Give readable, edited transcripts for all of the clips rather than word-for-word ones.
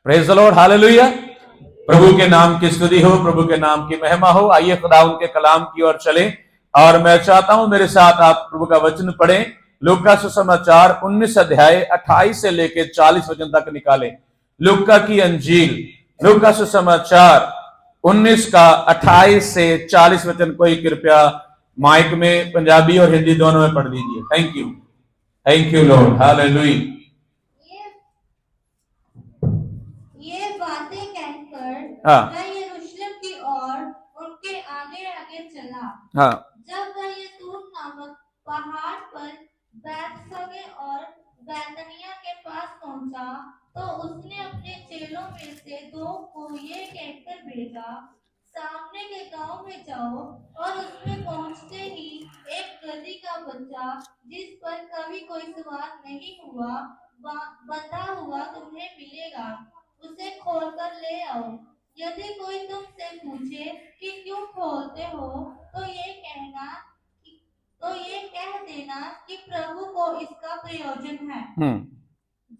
Praise the Lord, hallelujah. प्रभु के नाम की स्तुति हो, प्रभु के नाम की महिमा हो। आइए खुदा उनके कलाम की ओर चले और मैं चाहता हूं मेरे साथ आप प्रभु का वचन पढ़ें। लूका सुसमाचार 19 अध्याय 28 से लेकर 40 वचन तक निकालें। लूका की अंजील लूका सुसमाचार 19 का 28 से 40 वचन कोई कृपया माइक में पंजाबी और हिंदी दोनों में पढ़ दीजिए। Thank you Lord, hallelujah. ये बातें कहकर वह यरूशलेम की ओर उनके आगे आगे चला। जब वह यतून नामक पहाड़ पर बैतफगे और बैतनिया के पास पहुंचा तो उसने अपने चेलों में से 2 को ये कहकर भेजा, सामने के गांव में जाओ और उसमें पहुंचते ही एक गदही का बच्चा जिस पर कभी कोई सवार नहीं हुआ बंधा हुआ तुम्हें मिलेगा, उसे खोलकर ले आओ। यदि कोई तुमसे पूछे कि क्यों खोलते हो तो ये कह देना कि प्रभु को इसका प्रयोजन है।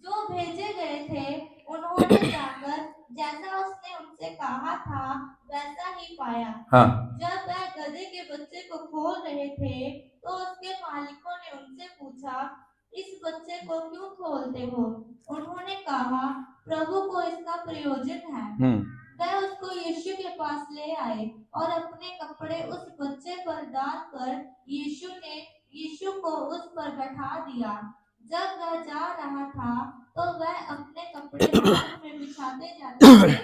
जो भेजे गए थे उन्होंने जाकर जैसा उसने उनसे कहा था वैसा ही पाया। जब वह गधे के बच्चे को खोल रहे थे तो उसके मालिकों ने उनसे पूछा, इस बच्चे को क्यों खोलते हो? उन्होंने कहा, प्रभु को इसका प्रयोजन है। वह उसको यीशु के पास ले आए और अपने कपड़े उस बच्चे पर डालकर यीशु को उस पर बैठा दिया। जब वह जा रहा था तो वह अपने कपड़े मार्ग में बिछाते जाते थे।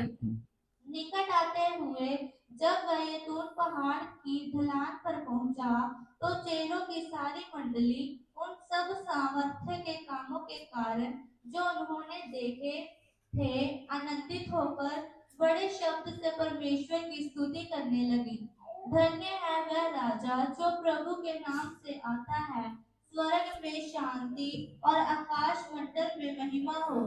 निकट आते हुए जब वह यतून पहाड़ की ढलान पर पहुंचा तो चेलों की सारी मंडली उन सब सामर्थ्य के कामों के कारण जो उन्होंने देखे थे आनंदित होकर बड़े शब्द से परमेश्वर की स्तुति करने लगी। धन्य है वह राजा जो प्रभु के नाम से आता है, स्वर्ग में शांति और आकाश मंडल में महिमा हो।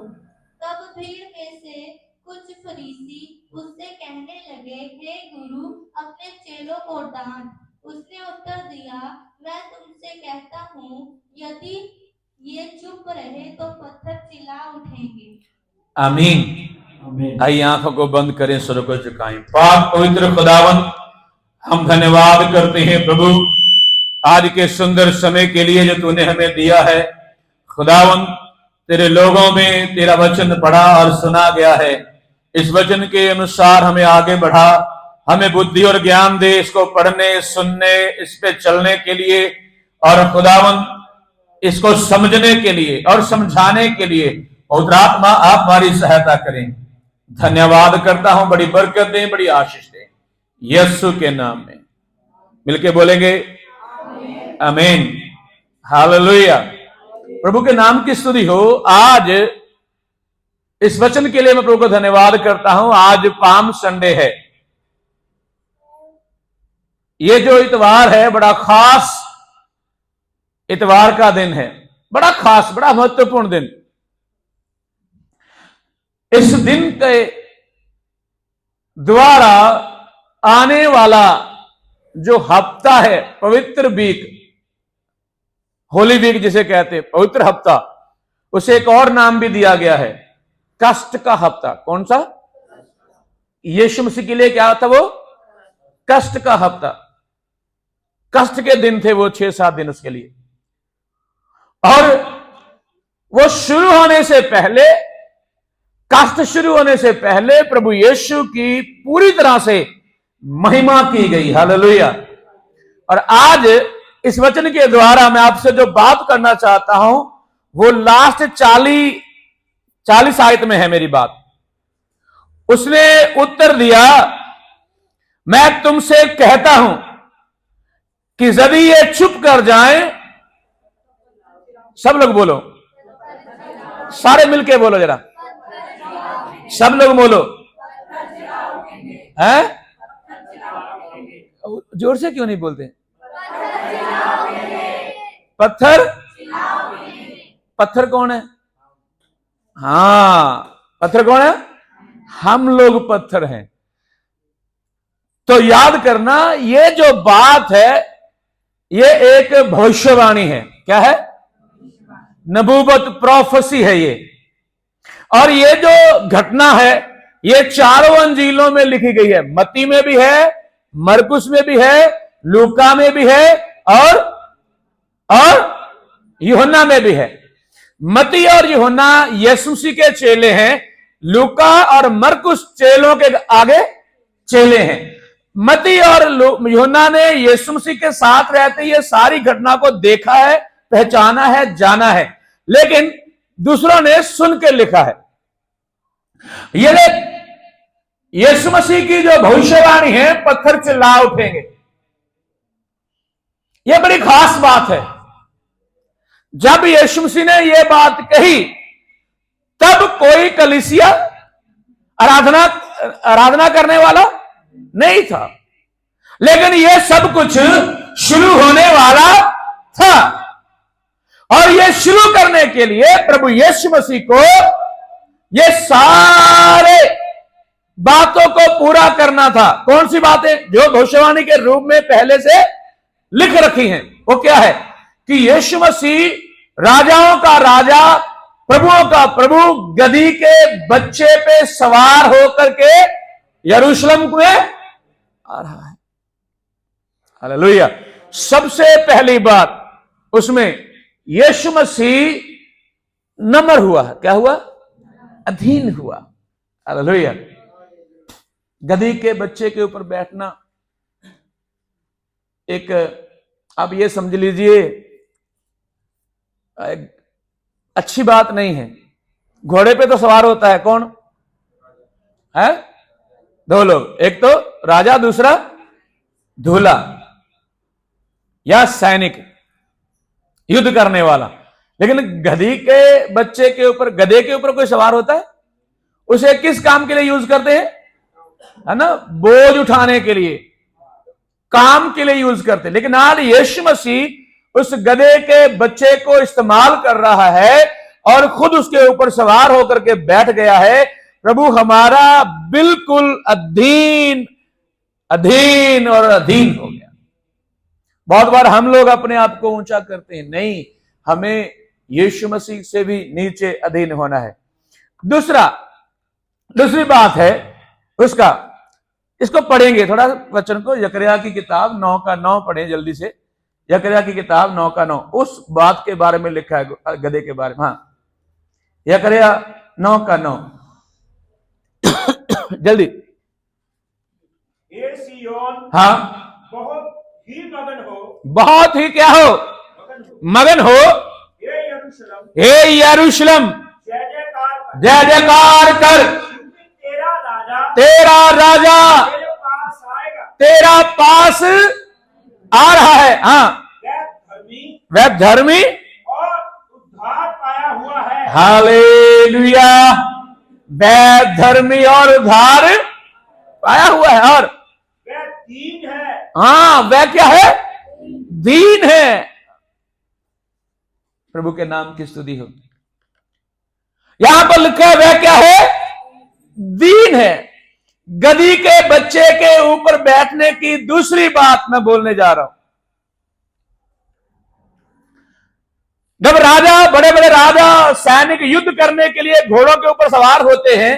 तब भीड़ में से कुछ फरीसी उससे कहने लगे, हे गुरु, अपने चेलों को डांट। उसने उत्तर दिया, मैं तुमसे कहता हूँ, यदि ये चुप रहे तो पत्थर चिल्ला उठेंगे। आमीन। आइए आंखों को बंद करें, सर को झुकाएं। पाक पवित्र खुदावन, हम धन्यवाद करते हैं प्रभु आज के सुंदर समय के लिए जो तूने हमें दिया है। खुदावन, तेरे लोगों में तेरा वचन पढ़ा और सुना गया है। इस वचन के अनुसार हमें आगे बढ़ा, हमें बुद्धि और ज्ञान दे इसको पढ़ने, सुनने, इस पे चलने के लिए और खुदावन इसको समझने के लिए और समझाने के लिए पवित्र आत्मा आप हमारी सहायता करें। धन्यवाद करता हूं, बड़ी बरकत दें, बड़ी आशीष दें, यीशु के नाम में मिलके बोलेंगे आमीन, हालेलुया। प्रभु के नाम की स्तुति हो। आज इस वचन के लिए मैं प्रभु को धन्यवाद करता हूं। आज पाम संडे है। ये जो इतवार है बड़ा खास इतवार का दिन है, बड़ा खास, बड़ा महत्वपूर्ण दिन। इस दिन के द्वारा आने वाला जो हफ्ता है, पवित्र वीक, होली वीक जिसे कहते हैं, पवित्र हफ्ता, उसे एक और नाम भी दिया गया है, कष्ट का हफ्ता। कौन सा? यीशु मसीह के लिए क्या था वो? कष्ट का हफ्ता। कष्ट के दिन थे वो 6-7 दिन उसके लिए। और वो शुरू होने से पहले, कष्ट शुरू होने से पहले प्रभु यीशु की पूरी तरह से महिमा की गई। हालेलुया। और आज इस वचन के द्वारा मैं आपसे जो बात करना चाहता हूं वो लास्ट 40 आयत में है मेरी बात। उसने उत्तर दिया, मैं तुमसे कहता हूं कि यदि ये चुप कर जाएं, सब लोग बोलो, सारे मिलके बोलो जरा, सब लोग बोलो, हैं? जोर से क्यों नहीं बोलते? पत्थर? पत्थर कौन है? हाँ, पत्थर कौन है? हम लोग पत्थर हैं। तो याद करना, ये जो बात है ये एक भविष्यवाणी है। क्या है? नबूवत, प्रोफेसी है ये। और ये जो घटना है ये चारों अंजीलों में लिखी गई है। मत्ती में भी है, मरकुस में भी है, लूका में भी है और यूहन्ना में भी है। मत्ती और यूहन्ना यीशु मसीह के चेले हैं, लूका और मरकुस चेलों के आगे चेले हैं। मत्ती और यूहन्ना ने यीशु मसीह के साथ रहते ये सारी घटना को देखा है, पहचाना है, जाना है, लेकिन दूसरों ने सुन के लिखा है। ये यीशु मसीह की जो भविष्यवाणी है, पत्थर चिल्ला उठेंगे, यह बड़ी खास बात है। जब यीशु मसीह ने यह बात कही तब कोई कलीसिया आराधना करने वाला नहीं था, लेकिन यह सब कुछ शुरू होने वाला था। और यह शुरू करने के लिए प्रभु यीशु मसीह को ये सारे बातों को पूरा करना था। कौन सी बातें? जो भविष्यवाणी के रूप में पहले से लिख रखी हैं। वो क्या है कि यीशु मसीह राजाओं का राजा, प्रभुओं का प्रभु, गधी के बच्चे पे सवार होकर के यरूशलेम में आ रहा है। हालेलुया। सबसे पहली बात उसमें यीशु मसीह नम्र हुआ। क्या हुआ? अधीन हुआ। हालेलुया। गधी के बच्चे के ऊपर बैठना एक, आप ये समझ लीजिए, अच्छी बात नहीं है। घोड़े पे तो सवार होता है कौन है? दो लोग, एक तो राजा, दूसरा दूल्हा या सैनिक, युद्ध करने वाला। लेकिन गधी के बच्चे के ऊपर, गधे के ऊपर कोई सवार होता है? उसे किस काम के लिए यूज करते हैं? है ना, बोझ उठाने के लिए, काम के लिए यूज करते। लेकिन आज यीशु मसीह उस गधे के बच्चे को इस्तेमाल कर रहा है और खुद उसके ऊपर सवार होकर के बैठ गया है। प्रभु हमारा बिल्कुल अधीन और अधीन हो गया। बहुत बार हम लोग अपने आप को ऊंचा करते हैं, नहीं, हमें यीशु मसीह से भी नीचे अधीन होना है। दूसरी बात है उसका, इसको पढ़ेंगे थोड़ा वचन को, यकर्या की किताब 9:9 पढ़ें जल्दी से। यकर्या की किताब 9:9 उस बात के बारे में लिखा है, गधे के बारे में। हाँ, यकर्या 9:9 जल्दी। ये सिय्योन, हाँ, बहुत ही मगन हो, बहुत ही क्या हो? मगन हो। हे यरूशलेम, जय जयकार कर, तेरा राजा तेरा पास आ रहा है। हाँ, वह धर्मी और उद्धार पाया हुआ है। हालेलुया। वह धर्मी और उद्धार पाया हुआ है, और वह दीन है। हाँ, वह क्या है? दीन है। प्रभु के नाम की स्तुति हो। यहां पर लिखा है वह क्या है? दीन है। गधी के बच्चे के ऊपर बैठने की दूसरी बात मैं बोलने जा रहा हूं। जब राजा, बड़े बड़े राजा, सैनिक युद्ध करने के लिए घोड़ों के ऊपर सवार होते हैं,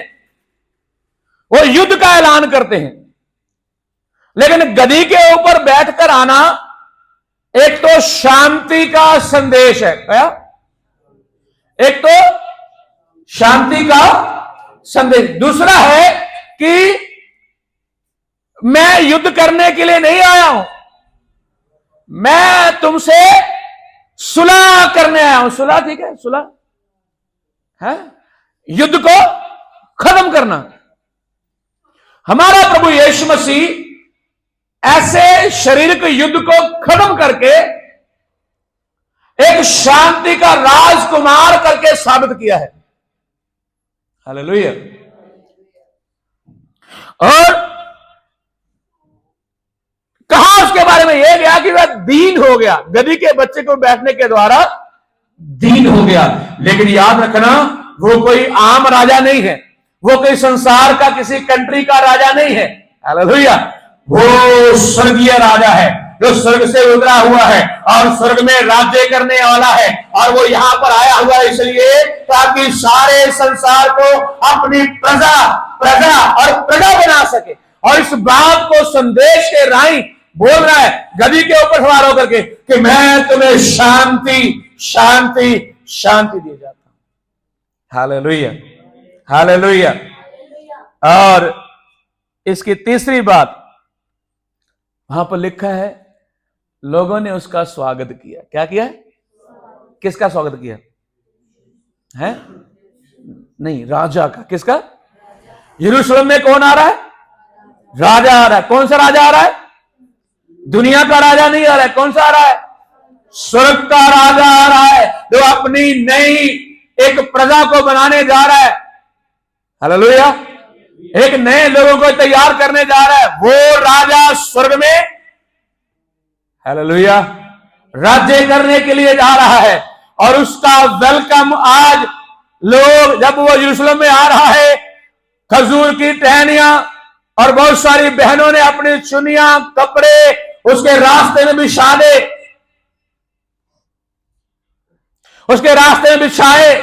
वो युद्ध का ऐलान करते हैं। लेकिन गधी के ऊपर बैठकर आना एक तो शांति का संदेश है। क्या? एक तो शांति का संदेश, दूसरा है कि मैं युद्ध करने के लिए नहीं आया हूं, मैं तुमसे सुलह करने आया हूं। सुलह, ठीक है, सुलह है युद्ध को खत्म करना। हमारा प्रभु यीशु मसीह ऐसे शारीरिक युद्ध को खत्म करके एक शांति का राजकुमार करके साबित किया है। हालेलुया। और कहा उसके बारे में यह गया कि वह दीन हो गया। गधी के बच्चे को बैठने के द्वारा दीन हो गया। लेकिन याद रखना, वो कोई आम राजा नहीं है, वो कोई संसार का किसी कंट्री का राजा नहीं है। हालेलुया। वो स्वर्गीय राजा है, जो स्वर्ग से उतरा हुआ है और स्वर्ग में राज्य करने वाला है, और वो यहाँ पर आया हुआ है इसलिए ताकि सारे संसार को अपनी प्रजा और प्रजा बना सके। और इस बात को संदेश के राही बोल रहा है गधी के ऊपर सवार होकर के कि मैं तुम्हें शांति शांति शांति दिए जाता हूं। Hallelujah, hallelujah. और इसकी तीसरी बात वहां पर लिखा है, लोगों ने उसका स्वागत किया। क्या किया? किसका स्वागत किया है? नहीं, राजा का। किसका? यरूशलेम में कौन आ रहा है? राजा आ रहा है। कौन सा राजा आ रहा है? दुनिया का राजा नहीं आ रहा है। कौन सा आ रहा है? स्वर्ग का राजा आ रहा है, जो अपनी नई एक प्रजा को बनाने जा रहा है। हालेलुया। एक नए लोगों को तैयार करने जा रहा है। वो राजा स्वर्ग में, हालेलुया, राज्य करने के लिए जा रहा है। और उसका वेलकम आज लोग, जब वो यरूशलेम में आ रहा है, खजूर की टहनियां और बहुत सारी बहनों ने अपनी चुनियां कपड़े उसके रास्ते में बिछाए, उसके रास्ते में बिछाए।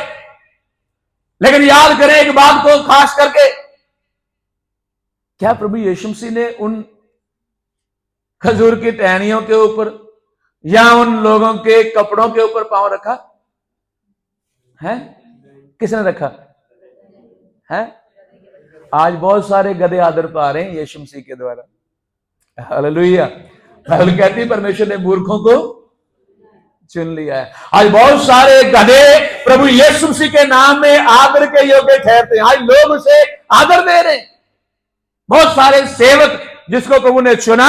लेकिन याद करें एक बात को खास करके, क्या प्रभु यीशु मसीह ने उन खजूर की टहनियों के ऊपर या उन लोगों के कपड़ों के ऊपर पांव रखा है? किसने रखा है? आज बहुत सारे गधे आदर पा रहे हैं यीशु मसीह के द्वारा। हालेलुया। बाइबल कहती है परमेश्वर ने मूर्खों को चुन लिया है। आज बहुत सारे गधे प्रभु यीशु मसीह के नाम में आदर के योग्य ठहरते हैं। आज लोग उसे आदर दे रहे हैं। बहुत सारे सेवक जिसको प्रभु ने चुना,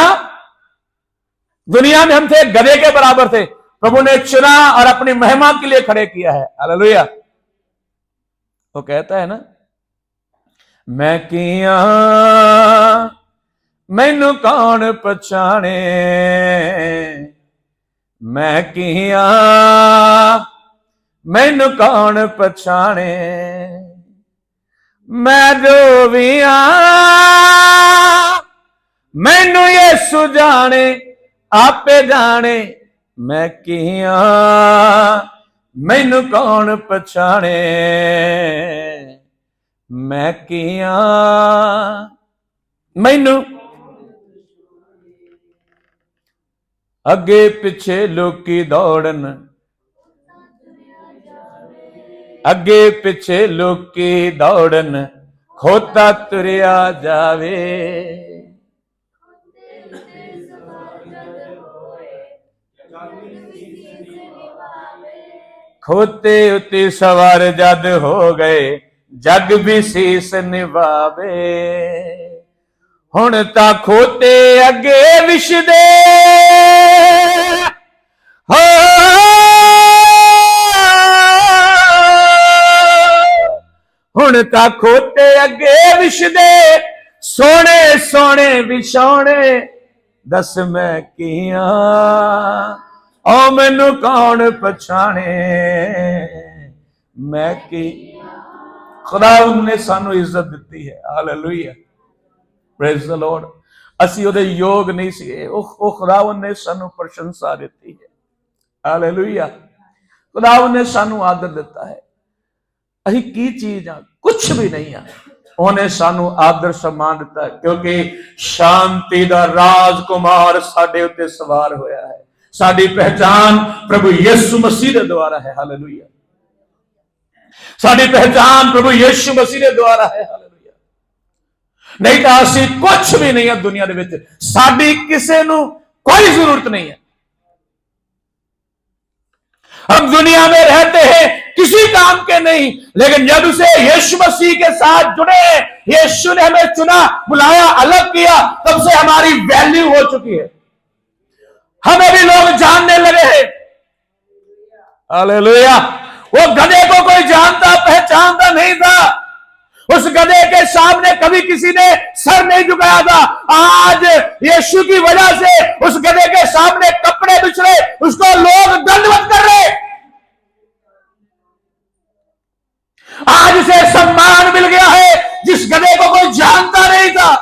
दुनिया में हम थे गधे के बराबर थे, प्रभु ने चुना और अपनी महिमा के लिए खड़े किया है। हालेलुया। वो कहता है ना, मैं किया मैनू कौन पछाणे, मैं किया मैनू कौन पछाणे, मैं जो भी मैनू यीशु जाने, आपे जाने, मैं किया मैनू कौन पछाणे, मैं किया मैनू। अगे पिछे लोकी दौड़न, अगे पिछे लोकी दौड़न, खोता तुरिया जावे, खोते उते सवार जद हो गए, जग भी सीस निभावे, हुण तां खोते अगे विछदे, हो हुण तां खोते अगे विछदे, सोने सोने विछौने, दस मैं किया ओ मैनू कौन पछाणे, मैं की। खुदा ने सानू इज्जत दिती है। Hallelujah, praise the Lord. असी उहदे योग नहीं सी, ओ खुदा ने सानू प्रशंसा दिती है। हालेलुया। खुदा ने सानू आदर दिता है। असी की चीज आ? कुछ भी नहीं आ। उन्हें सानू आदर सम्मान दिता है, क्योंकि शांति दा राजकुमार साडे उत्ते सवार होया है। साडी पहचान प्रभु यीशु मसीह के द्वारा है। हालेलुया। साडी पहचान प्रभु यीशु मसीह के द्वारा है। हालेलुया। नहीं तो असी कुछ भी नहीं है दुनिया दे विच। साडी किसे नू कोई जरूरत नहीं है। हम दुनिया में रहते हैं किसी काम के नहीं, लेकिन जब से यीशु मसीह के साथ जुड़े, यीशु ने हमें चुना, बुलाया, अलग किया, तब से हमारी वैल्यू हो चुकी है। हमें भी लोग जानने लगे हैं। हालेलुया। वो गधे को कोई जानता पहचानता नहीं था। उस गधे के सामने कभी किसी ने सर नहीं झुकाया था। आज यीशु की वजह से उस गधे के सामने कपड़े बिछ रहे, उसको लोग दंडवत कर रहे। आज उसे सम्मान मिल गया है जिस गधे को कोई जानता नहीं था।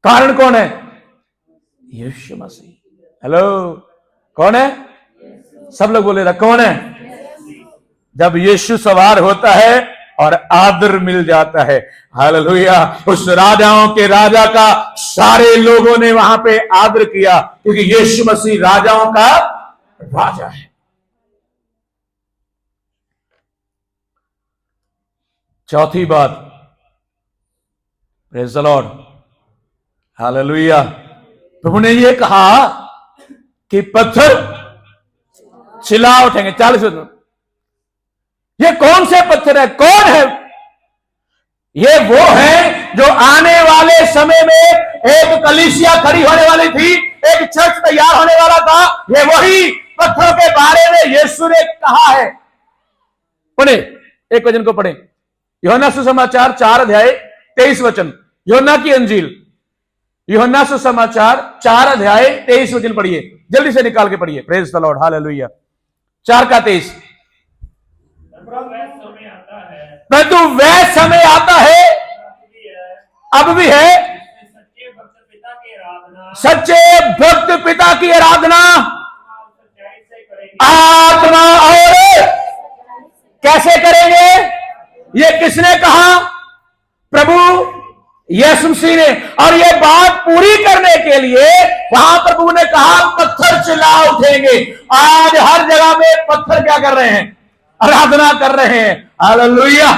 कारण कौन है? यीशु मसीह। हेलो, कौन है? सब लोग बोले कौन है? जब यीशु सवार होता है और आदर मिल जाता है, हालेलुया। उस राजाओं के राजा का सारे लोगों ने वहां पे आदर किया, क्योंकि यीशु मसीह राजाओं का राजा है। चौथी बात, प्रेज़ द लॉर्ड, हालेलुया। प्रभु ने यह कहा कि पत्थर चिल्ला उठेंगे। 40 मिनट। ये कौन से पत्थर है? कौन है? ये वो है जो आने वाले समय में एक कलीसिया खड़ी होने वाली थी, एक चर्च तैयार होने वाला था। ये वही पत्थरों के बारे में यीशु ने कहा है। पढ़े, एक वचन को पढ़े, यूहन्ना सुसमाचार 4 अध्याय 23 वचन। यूहन्ना की अंजील, यूहन्ना सुसमाचार 4 अध्याय 23 वचन पढ़िए, जल्दी से निकाल के पढ़िए। Praise the Lord, hallelujah. 4:23। परंतु वह समय आता है, अब भी है, सच्चे भक्त पिता की आराधना आत्मा और कैसे करेंगे? ये किसने कहा? प्रभु यीशु मसीह ने। और ये बात पूरी करने के लिए वहां प्रभु ने कहा पत्थर चिल्ला उठेंगे। आज हर जगह में पत्थर क्या कर रहे हैं? आराधना कर रहे हैं। Hallelujah,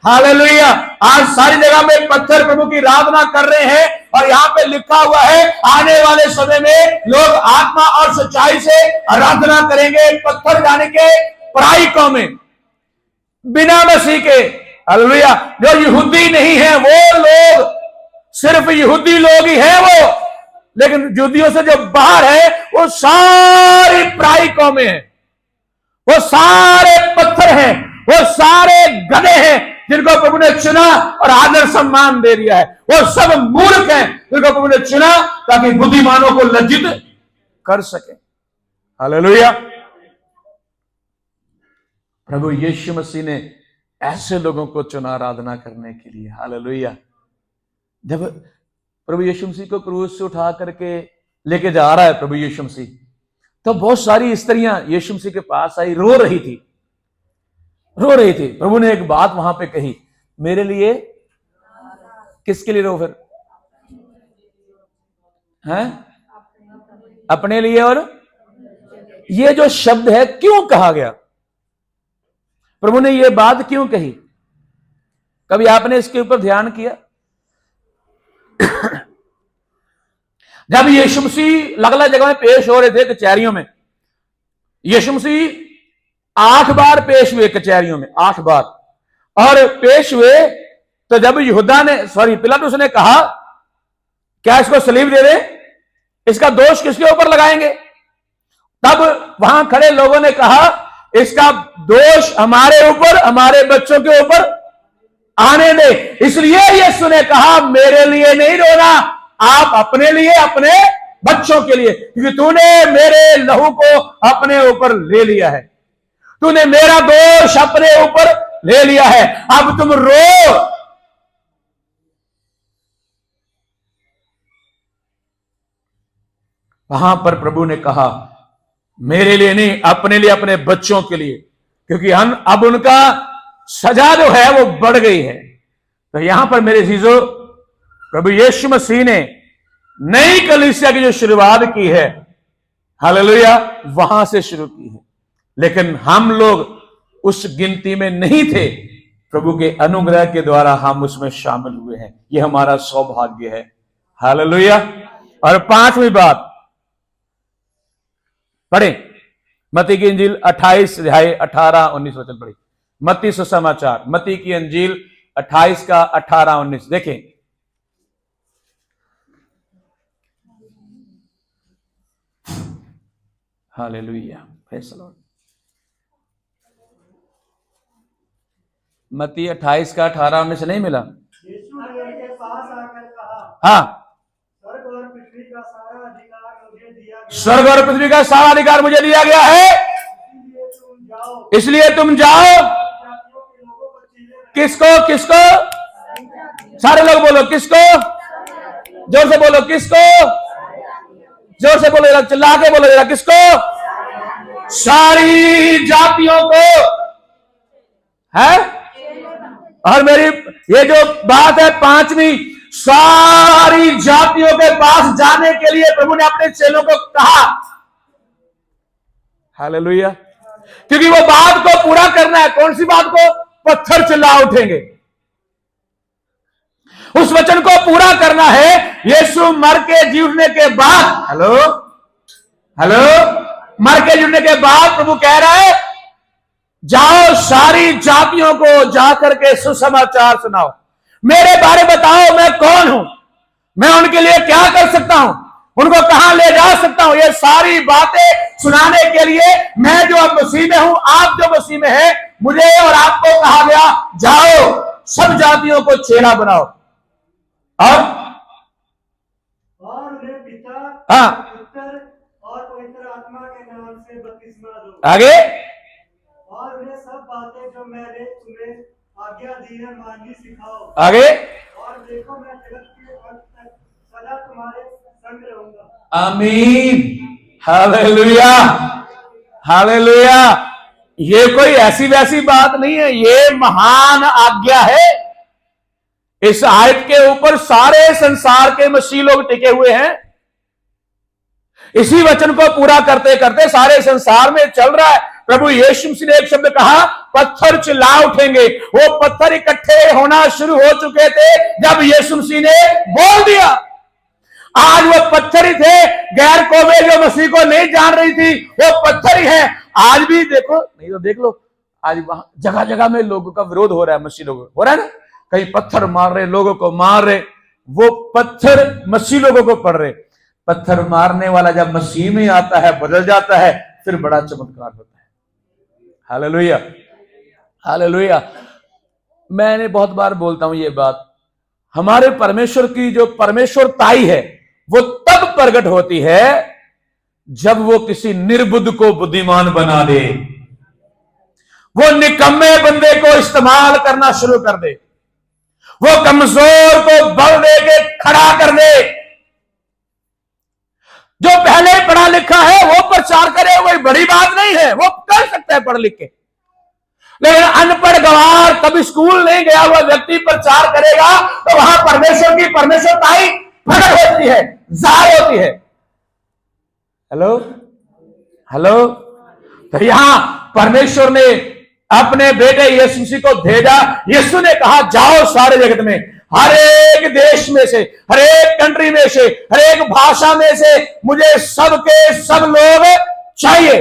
hallelujah. आज सारी जगह में पत्थर प्रभु की आराधना कर रहे हैं। और यहां पे लिखा हुआ है आने वाले समय में लोग आत्मा और सच्चाई से आराधना करेंगे। पत्थर जाने के पराई कौमें, बिना मसीह के, हालेलुया, जो यहूदी नहीं है वो लोग, सिर्फ यहूदी लोग ही हैं वो, लेकिन यहूदियों से जो बाहर है वो सारी पराई कौमें हैं, वो सारे पत्थर हैं, वो सारे गधे हैं जिनको प्रभु ने चुना और आदर सम्मान दे दिया है। वो सब मूर्ख हैं जिनको प्रभु ने चुना ताकि बुद्धिमानों को लज्जित कर सके। हालेलुया। प्रभु यीशु मसीह ने ऐसे लोगों को चुना आराधना करने के लिए। हालेलुया। जब प्रभु यीशु मसीह को क्रूस से उठा करके लेके जा रहा है प्रभु यीशु मसीह, तो बहुत सारी स्त्रियां यीशु मसीह के पास आई, रो रही थी। प्रभु ने एक बात वहां पे कही, मेरे लिए, किसके लिए रो फिर? हैं? अपने लिए। और ये जो शब्द है क्यों कहा गया? प्रभु ने यह बात क्यों कही? कभी आपने इसके ऊपर ध्यान किया? जब यीशु मसीह अलग अलग जगह में पेश हो रहे थे कचहरियों में, यीशु मसीह 8 बार पेश हुए कचहरियों में, 8 बार। और पेश हुए तो जब यहूदा ने, पिलातुस ने कहा क्या इसको सलीब दे दे, इसका दोष किसके ऊपर लगाएंगे? तब वहां खड़े लोगों ने कहा इसका दोष हमारे ऊपर, हमारे बच्चों के ऊपर आने दे। इसलिए यीशु ने कहा मेरे लिए नहीं रोना, आप अपने लिए, अपने बच्चों के लिए, क्योंकि तूने मेरे लहू को अपने ऊपर ले लिया है, तूने मेरा दोष अपने ऊपर ले लिया है, अब तुम रो। वहां पर प्रभु ने कहा मेरे लिए नहीं, अपने लिए, अपने बच्चों के लिए, क्योंकि हम अब उनका सजा जो है वो बढ़ गई है। तो यहां पर मेरे जीजो, प्रभु यीशु मसीह ने नई कलीसिया की जो शुरुआत की है, हालेलुया, वहां से शुरू की है। लेकिन हम लोग उस गिनती में नहीं थे, प्रभु के अनुग्रह के द्वारा हम उसमें शामिल हुए हैं। यह हमारा सौभाग्य है। हालेलुया। और 5वीं बात पढ़े, मत्ती की इंजील 28 अध्याय 18-19 वचन पढ़े। मत्ती सुसमाचार, मत्ती की अंजील 28 का 18-19 देखें। Hallelujah, praise the Lord. मत्ती 28 का 18-19 नहीं मिला? यीशु ने उनके पास आकर कहा, हाँ, स्वर्ग और पृथ्वी का सारा अधिकार मुझे दिया गया, स्वर्ग और पृथ्वी का सारा अधिकार मुझे दिया गया है, इसलिए तुम जाओ। जातियों के लोगों को चीजें किसको? किसको? सारे लोग बोलो किसको? जोर से बोलो किसको? जोर से बोलो जरा, चिल्ला के बोलो जरा, किसको? सारी जातियों को है। और मेरी ये जो बात है पांचवी, सारी जातियों के पास जाने के लिए प्रभु ने अपने चेलों को कहा। हालेलुया। क्योंकि वो बात को पूरा करना है। कौन सी बात को? पत्थर चिल्ला उठेंगे। उस वचन को पूरा करना है। यीशु मर के जी उठने के बाद, हेलो हेलो, मर के जी उठने के बाद प्रभु कह रहा है, जाओ सारी जातियों को जाकर के सुसमाचार सुनाओ, मेरे बारे बताओ, मैं कौन हूं, मैं उनके लिए क्या कर सकता हूं, उनको कहां ले जा सकता हूं। ये सारी बातें सुनाने के लिए मैं जो अब मसीह में हूं, आप जो मसीह में है, मुझे और आपको कहा गया, जाओ सब जातियों को चेला बनाओ और उन्हें पिता, हाँ, पुत्र और पवित्र आत्मा के नाम से बपतिस्मा दो। आगे, और उन्हें सब बातें जो मैंने तुम्हें आज्ञा दी है माननी सिखाओ। आगे, और देखो मैं जगत के अंत तक सदा तुम्हारे संग रहूंगा। आमीन। Hallelujah, hallelujah. ये कोई ऐसी वैसी बात नहीं है, ये महान आज्ञा है। इस आयत के ऊपर सारे संसार के मसीह लोग टिके हुए हैं। इसी वचन को पूरा करते करते सारे संसार में चल रहा है। प्रभु यीशु मसीह ने एक शब्द कहा, पत्थर चिल्ला उठेंगे। वो पत्थर इकट्ठे होना शुरू हो चुके थे जब यीशु मसीह ने बोल दिया। आज वो पत्थर ही थे। गैर कौमें जो मसीह को नहीं जान रही थी, वो पत्थर ही है। आज भी देखो, नहीं तो देख लो, आज वहां जगह जगह में लोगों का विरोध हो रहा है, मसीह लोगों हो रहा है ना, कहीं पत्थर मार रहे, लोगों को मार रहे। वो पत्थर मसीह लोगों को पड़ रहे। पत्थर मारने वाला जब मसीह में आता है, बदल जाता है, फिर बड़ा चमत्कार होता है। Hallelujah, hallelujah. मैंने बहुत बार बोलता हूं ये बात, हमारे परमेश्वर की जो परमेश्वरताई है वो तब प्रकट होती है जब वो किसी निर्बुद्ध को बुद्धिमान बना दे, वो निकम्मे बंदे को इस्तेमाल करना शुरू कर दे, वो कमजोर को बल दे के खड़ा कर दे। जो पहले ही पढ़ा लिखा है वो प्रचार करे, कोई बड़ी बात नहीं है, वो कर सकता है पढ़ लिख के। लेकिन अनपढ़ गवार, कभी स्कूल नहीं गया हुआ व्यक्ति प्रचार करेगा तो वहां परमेश्वर की परमेश्वरताई प्रकट होती है, जाहिर होती है। Hello hello. तो यहां परमेश्वर ने अपने बेटे यीशु मसीह को भेजा। यीशु ने कहा, जाओ सारे जगत में, हर एक देश में से, हर एक कंट्री में से, हर एक भाषा में से मुझे सबके सब लोग चाहिए।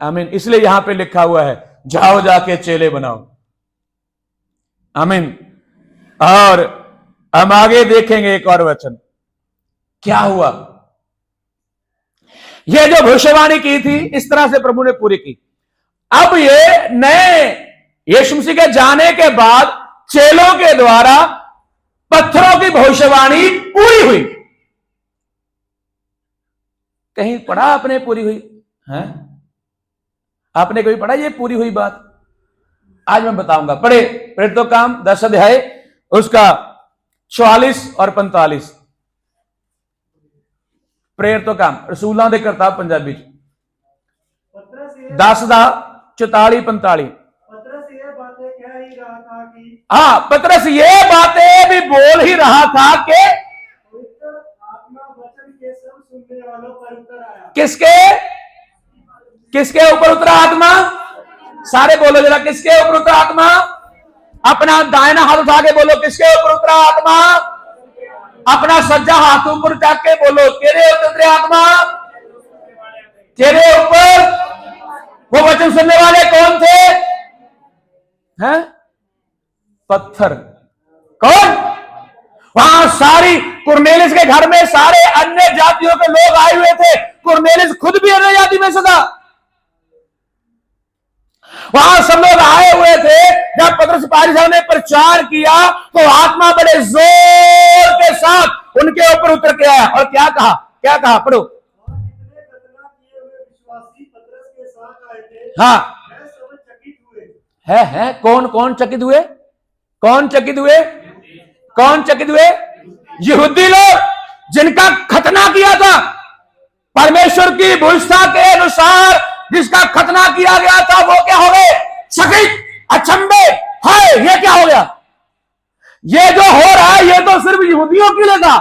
आमीन। इसलिए यहां पे लिखा हुआ है, जाओ जाके चेले बनाओ। आमीन। और हम आगे देखेंगे एक और वचन, क्या हुआ। यह जो भविष्यवाणी की थी, इस तरह से प्रभु ने पूरी की। अब ये नए यीशु मसीह के जाने के बाद चेलों के द्वारा पत्थरों की भविष्यवाणी पूरी हुई। कहीं पढ़ा आपने पूरी हुई है? आपने कभी पढ़ा ये पूरी हुई बात? आज मैं बताऊंगा। पढ़े प्रेरितों का काम 10 अध्याय उसका 44 और 45। प्रेरितों का काम रसूलां दे करताब पंजाबी 10 दा 44 45। पतरस ये बातें कह ही रहा था कि, हाँ, पतरस ये बातें भी बोल ही रहा था कि पवित्र आत्मा वचन के सब सुनने वालों पर उतर आया। किसके किसके ऊपर उतरा आत्मा? सारे बोलो जरा, किसके ऊपर उतरा आत्मा? अपना दाहिना हाथ उठा के बोलो, किसके ऊपर उतरा आत्मा? अपना सज्जा हाथ ऊपर उठा के बोलो, तेरे ऊपर उतरे आत्मा, तेरे ऊपर। वो वचन सुनने वाले कौन थे? हैं? पत्थर। कौन? वहां सारी कुरनेलिस के घर में सारे अन्य जातियों के लोग आए हुए थे। कुरनेलिस खुद भी अन्य जाति में से था। वहां सब लोग आए हुए थे। जब पतरस पारी साहब ने प्रचार किया तो आत्मा बड़े जोर के साथ उनके ऊपर उतर के आया और क्या कहा? क्या कहा? पढ़ो। और जितने कत्ला किए हुए विश्वासी पतरस के साथ आए थे, हाँ, वह सब चकित हुए। है कौन कौन चकित हुए? कौन चकित हुए? कौन चकित हुए? यहूदी लोग। जिनका खतना किया था परमेश्वर की भूषा के अनुसार, जिसका खतना किया गया था, वो क्या हो गए? चकित, अचंभे, हाय ये क्या हो गया? ये जो हो रहा है ये तो सिर्फ यहूदियों के लिए था।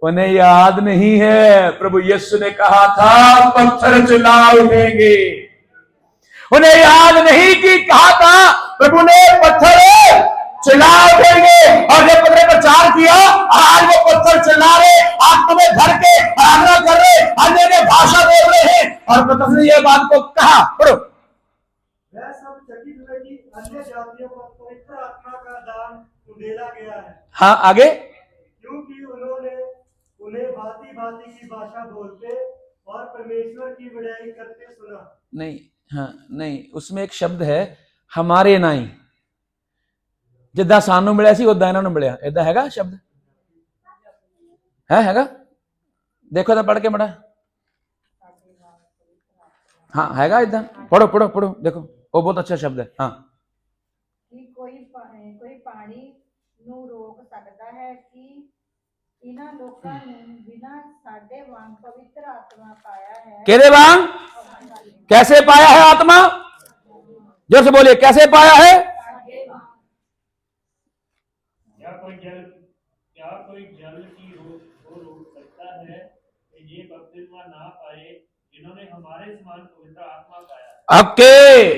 उन्हें याद नहीं है प्रभु यीशु ने कहा था पत्थर चला उठेंगे। उन्हें याद नहीं कि कहा था प्रभु ने पत्थर चला उठेंगे, और जब पत्थर प्रचार किया, आज वो पत्थर चला रहे, आत्मा में धर के आराधना कर रहे, अन्य भाषा बोल रहे हैं, और पत्थर ने ये बात को कहा। पढ़ो, वह सब चकित हुए कि अन्य जातियों को पवित्र आत्मा का दान उंडेला गया है। हाँ आगे, क्योंकि उन्होंने उन्हें भांति भांति की भाषा बोलते और परमेश्वर की बड़ाई करते सुना। नहीं, हाँ नहीं, उसमें एक शब्द है हमारे नाई, जिदा सानू मिले सी उदा इन्होंने मिले, इदा हैगा शब्द हैगा? देखो तो पढ़ के बड़ा, हाँ हैगा इदा, पढ़ो पढ़ो पढ़ो, देखो वो बहुत अच्छा शब्द है। हाँ, कि कोई पानी ਨੂੰ ਰੋਕ ਸਕਦਾ ਹੈ ਕਿ ਇਹਨਾਂ ਲੋਕਾਂ ਨੂੰ बिना साडे वांग पवित्र आत्मा पाया है। केरे वांग? कैसे पाया है आत्मा? जोर से बोलिए, कैसे पाया है? क्या कोई जल की रोक सकता है कि ये बपतिस्मा ना पाए जिन्होंने हमारे समान पवित्र आत्मा पाया? ओके,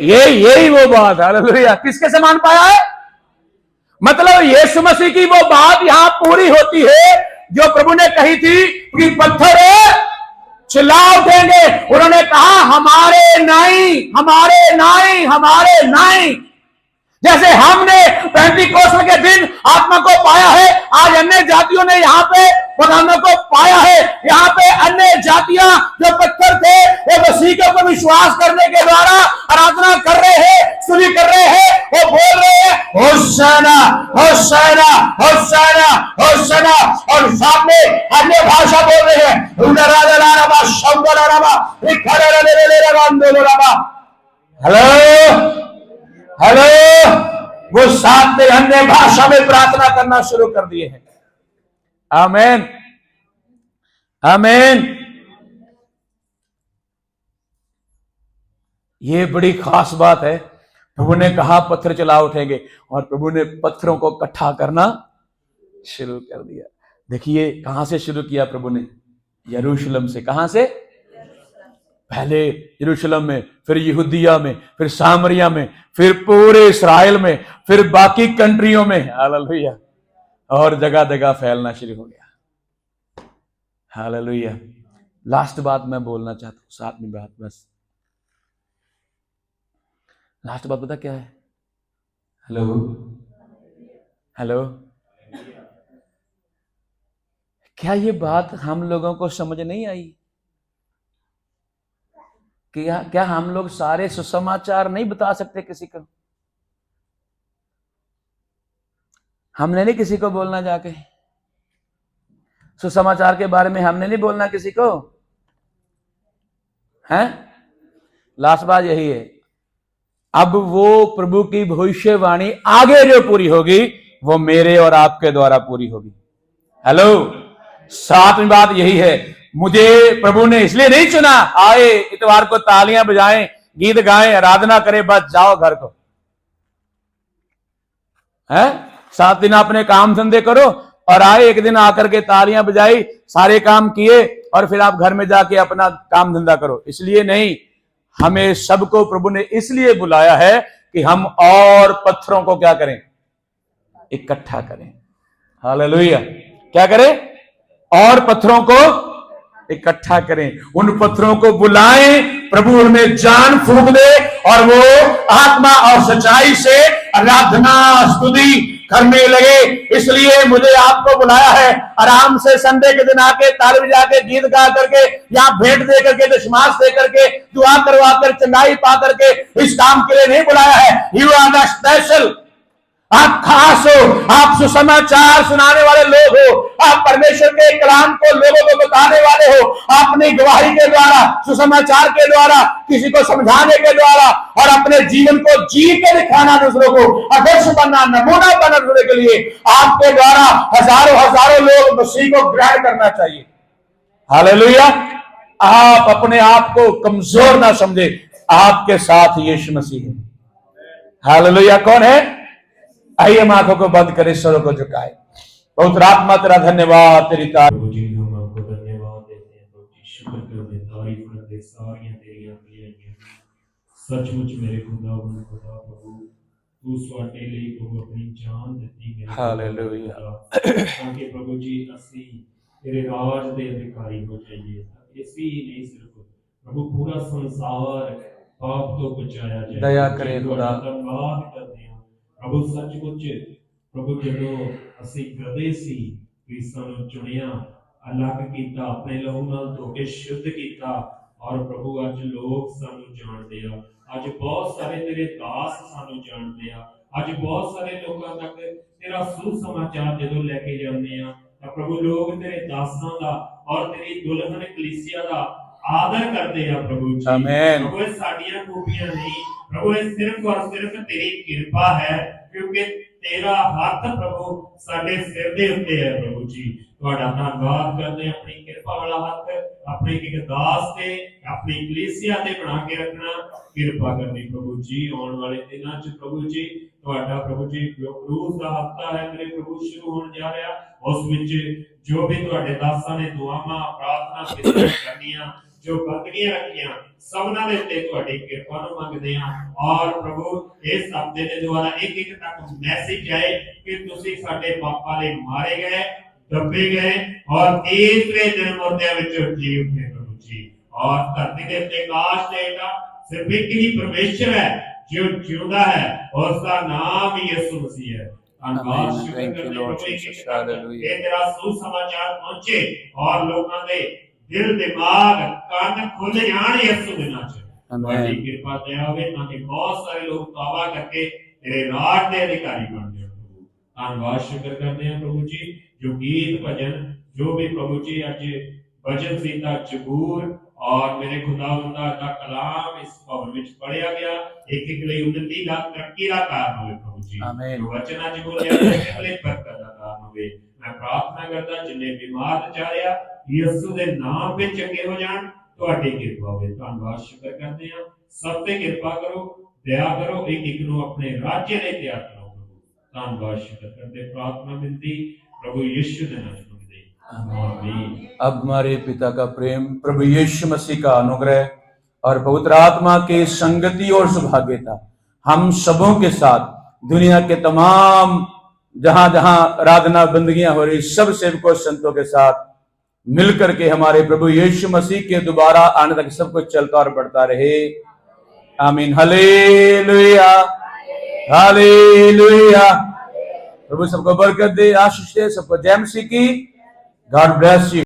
यही वो बात है। हालेलुया। किसके समान पाया है? मतलब यीशु मसीह की वो बात यहां पूरी होती है जो प्रभु ने कही थी कि पत्थर चिल्ला उठेंगे। उन्होंने कहा हमारे नाई, हमारे नाई, हमारे नाई। जैसे हमने पेंटिकोस्टल के दिन आत्मा को पाया है, आज अन्य जातियों ने यहाँ पे आत्मा को पाया है। यहाँ पे अन्य जातियां जो पत्थर थे वो मसीह के ऊपर विश्वास करने के द्वारा आराधना कर रहे हैं, स्तुति कर रहे हैं, वो बोल रहे हैं होशाना होशाना होशाना होशाना, और सामने अन्य भाषा बोल रहे हैं। हेलो हेलो, वो साथ में अन्य भाषा में प्रार्थना करना शुरू कर दिए हैं। आमीन आमीन। ये बड़ी खास बात है। प्रभु ने कहा पत्थर चला उठेंगे, और प्रभु ने पत्थरों को इकट्ठा करना शुरू कर दिया। देखिए कहां से शुरू किया प्रभु ने? यरूशलेम से। कहां से? पहले यरूशलेम में, फिर यहूदिया में, फिर सामरिया में, फिर पूरे इस्राएल में, फिर बाकी कंट्रियों में। हालेलुया। और जगह जगह फैलना शुरू हो गया। हालेलुया। लास्ट बात मैं बोलना चाहता हूं, 7वीं बात, बस लास्ट बात पता क्या है? हेलो हेलो, क्या ये बात हम लोगों को समझ नहीं आई? क्या हम लोग सारे सुसमाचार नहीं बता सकते किसी को? हमने नहीं किसी को बोलना जाके सुसमाचार के बारे में, हमने नहीं बोलना किसी को, हैं? लास्ट बात यही है। अब वो प्रभु की भविष्यवाणी आगे जो पूरी होगी वो मेरे और आपके द्वारा पूरी होगी। हेलो, 7वीं बात यही है। मुझे प्रभु ने इसलिए नहीं चुना आए इतवार को तालियां बजाएं, गीत गाएं, आराधना करें, बस जाओ घर को, है 7 दिन अपने काम धंधे करो, और आए एक दिन आकर के तालियां बजाई, सारे काम किए, और फिर आप घर में जाके अपना काम धंधा करो। इसलिए नहीं, हमें सबको प्रभु ने इसलिए बुलाया है कि हम और पत्थरों को क्या करें? इकट्ठा करें। हालेलुया। क्या करें? और पत्थरों को इकट्ठा करें, उन पत्थरों को बुलाएं, प्रभु उनमें जान फूंक दे, और वो आत्मा और सच्चाई से आराधना स्तुति करने लगे। इसलिए मुझे आपको बुलाया है, आराम से संडे के दिन आके ताली बजा के गीत गा करके, यहाँ भेंट दे करके, दशमास दे करके, दुआ करवा कर, चंगाई पा करके इस काम के लिए नहीं बुलाया है। यू आर द स्पेशल, आप खास हो, आप सुसमाचार सुनाने वाले लोग हो, आप परमेश्वर के कलाम को लोगों को बताने वाले हो, अपनी गवाही के द्वारा, सुसमाचार के द्वारा, किसी को समझाने के द्वारा और अपने जीवन को जी के दिखाना, दूसरों को आदर्श बनना, नमूना बनना दूसरे के लिए आपके द्वारा हजारों हजारों लोग मसीह को ग्रहण करना चाहिए। हालेलुया। आप अपने आप को कमजोर ना समझे, आपके साथ यीशु मसीह है। हालेलुया। कौन है? आइए हम आंखों को बंद करें, स्वरों को झुकाए। पवित्र आत्मा तेरा धन्यवाद, तेरी तारीफ। प्रभु जी हम आपको धन्यवाद देते हैं प्रभु जी, शुक्र करते हैं, तारीफ करते हैं, सारियां तेरी आज्ञाएं सचमुच मेरे खुदावंद खुदा प्रभु तू स्वाटे ਲਈ प्रभु अपनी जान ਦਿੱਤੀ ਮੇਰੇ हालेलुया। ਤਾਂ ਕਿ प्रभु जी ਅਸੀਂ तेरे राज ਦੇ ਅਧਿਕਾਰੀ ਹੋ ਜਾਈਏ। इसी नहीं सिर्फ प्रभु पूरा संसार पाप तो बचाया जाए। दया करे खुदा। धन्यवाद करते हैं प्रभु, सचमुच प्रभु ਜਦੋਂ ਅਸੀਂ ਗਧੇ ਸੀ ਤੁਸੀਂ ਸਾਨੂੰ ਚੁਣਿਆ, ਅਲੱਗ ਕੀਤਾ, ਆਪਣੇ ਲਹੂ ਨਾਲ ਧੋ ਕੇ ਸ਼ੁੱਧ ਕੀਤਾ ਔਰ ਪ੍ਰਭੂ ਅੱਜ ਲੋਕ ਸਾਨੂੰ ਜਾਣਦੇ ਆ। ਅੱਜ ਬਹੁਤ ਸਾਰੇ ਤੇਰੇ ਦਾਸ ਸਾਨੂੰ ਜਾਣਦੇ ਆ। ਅੱਜ ਬਹੁਤ ਸਾਰੇ ਲੋਕਾਂ ਤੱਕ ਤੇਰਾ ਸੁਸਮਾਚਾਰ ਜਦੋਂ ਲੈ ਕੇ ਜਾਂਦੇ ਆ ਤਾਂ ਪ੍ਰਭੂ ਲੋਕ ਤੇਰੇ ਦਾਸਾਂ ਦਾ ਔਰ ਤੇਰੀ ਦੁਲਹਨ ਕਲੀਸਿਆ ਦਾ ਆਦਰ ਕਰਦੇ ਆ ਪ੍ਰਭੂ ਜੀ। ਆਮੇਨ। ਪ੍ਰਭੂ ਇਹ ਸਾਡੀਆਂ ਖੂਬੀਆਂ ਨਹੀਂ ਪ੍ਰਭੂ, ਇਹ ਸਿਰਫ ਔਰ ਸਿਰਫ ਤੇਰੀ ਕਿਰਪਾ ਹੈ, ਕਿਉਂਕਿ तेरा हथ प्रभु साडे सिर दे उत्ते है प्रभु जी। तुहाडा धन्यवाद करते हैं, अपनी कृपा वाला हथ अपने एक दास ते अपनी कलीसिया ते बना के रखना कृपा करनी प्रभु जी। आने वाले दिनों च प्रभु जी तुहाडा प्रभु जी जो क्रूस दा हफ्ता है मेरे प्रभु शुरू होने जा रहा, उस विच जो भी तुहाडे दासां ने दुआवां प्रार्थना करनियां, जो बंदगियां रखियां, सबना दे उत्ते तुहाडी किरपा नूं मंगदे हां। और प्रभु इस हफ्ते दे द्वारा एक एक तक मैसेज आए कि तुसीं साडे पापां लई मारे गए, दबे गए और तीसरे दिन मुर्दियां विचों जी उठे प्रभु जी। और धरती दे उत्ते आकाश दे हेठां सिर्फ एक ही परमेश्वर है जो जिंदा है, और उसका नाम ही यीशु मसीह है। धन्यवाद शुक्र करते प्रभु एक ये तेरा सुसमाचार पहुंचे और लोगों दे दिल दिमाग कान खुल जान यीशु दे नाम च। तुम्हारी कृपा दया होवे ताकि बहुत सारे लोग तौबा करके तेरे राज दे अधिकारी बन जाए प्रभु। धन्यवाद शुक्र करते हैं प्रभु जी, जो गीत भजन जो भी प्रभु जी आज भजन सीता जबूर और मेरे खुदावंदा दा कलाम इस भवन विच पढ़िया गया, एक एक ਲਈ उन्नति दा तरक्की दा कारण होवे प्रभु जी। जो वचन आज बोले एक एक ਲਈ बरकत दा कारण होवे। मैं प्रार्थना करता जिन्ने बीमार चारिया यीशु दे नाम पे चंगे हो जान, ਤੁਹਾਡੀ ਕਿਰਪਾ ਹੋਵੇ। ਧੰਨਵਾਦ ਸ਼ੁਕਰ ਕਰਦੇ ਹਾਂ, ਸਭ ਤੇ ਕਿਰਪਾ ਕਰੋ, ਦਇਆ ਕਰੋ, ਇੱਕ ਇੱਕ ਨੂੰ ਆਪਣੇ ਰਾਜ ਲਈ ਤਿਆਰ ਕਰੋ ਪ੍ਰਭੂ। ਧੰਨਵਾਦ ਸ਼ੁਕਰ ਕਰਦੇ, प्रार्थना मिलती प्रभु यीशु के नाम में आमीन। अब हमारे पिता का प्रेम, प्रभु यीशु मसीह का अनुग्रह और पवित्र आत्मा की संगति और सौभाग्यता हम सबों के साथ, दुनिया के तमाम जहां जहां आराधना बंदगियां हो रही सब सेवकों संतों के साथ मिलकर के हमारे प्रभु यीशु मसीह के दोबारा आने तक सब कुछ चलता और बढ़ता रहे। आमीन। Hallelujah, hallelujah. प्रभु सबको बरकत दे, आशीष दे, सबको जय मसीह की। God bless you.